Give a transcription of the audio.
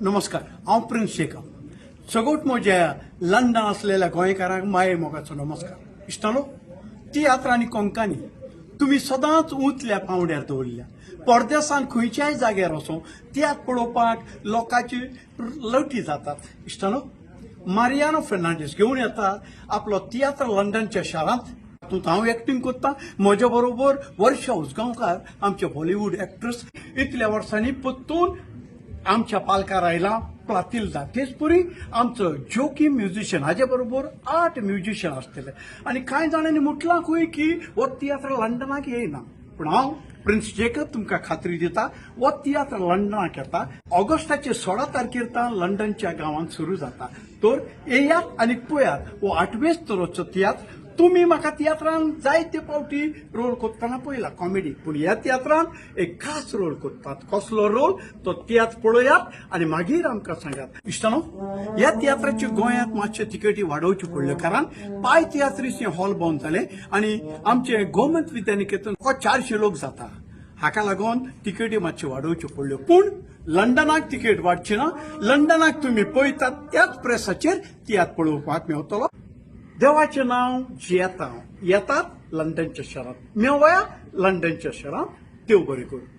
नमस्कार हांव प्रिन्स शेखर सगोट म्हज्या लंडन असलेल्या गोंयकारांक माये मोगाचो नमस्कार इश्टानो तियात्र आनी कोंकणी तुम्ही सदांच उंचल्या पांवड्यार दवरल्या परदेसांत खंयच्याय जाग्यार वचूं तियात्र पळोवपाक लोकांची लवटी जातात इश्टानो मारियानो फेर्नांडीस घेवन येता आपलो तियात्र लंडनच्या शारांत तातूंत हांव एक्टिंग करता म्हज्या बरोबर वर्षा उसगांवकार आमचे बॉलिवूड एक्ट्रेस इतल्या वर्सांनी परतून आमच्या पालकार आयला प्रातिल्दा तेच परी आमचो जोकी म्युझिशियन हाजे बरोबर 8 म्युझिशियन आसतले आनी कांय जाणांनी म्हटलांकूय की हो तियात्र लंडनाक येयना पूण हांव प्रिन्स जेकब तुमकां खात्री दिता हो तियात्र लंडनाक येता ऑगस्टाचे 16 तारखेर लंडनच्या गांवांत सुरू जाता तर येयात आनी पळयात हो 8वेच तरेचो तियात्र तुम्ही म्हाका तियात्रांत जायते फावटी रोल करतना पळयला कॉमेडी पूण ह्या तियात्रांत एक खास रोल करतात कसलो रोल तो तियात्र पळयात आनी मागीर आमकां सांगात इश्टानो ह्या तियात्राची गोंयांत मातशे तिकेटी वाडोवच्यो पडल्यो कारण पाय तियात्रीचे हॉल बंद जाले आनी आमचे गोमंत विद्यानिकेतन 400 लोक जाता हाका लागून तिकेटी मातशे वाडोवच्यो पडल्यो पूण लंडनाक तिकेट वाडची ना लंडनाक तुम्ही पळयतात त्याच प्रेसाचेर तियात्र पळोवपाक मेळटलो देवाचे नाव येतात लंडनच्या शहरात मेवया लंडनच्या शहरात देव बरें करूं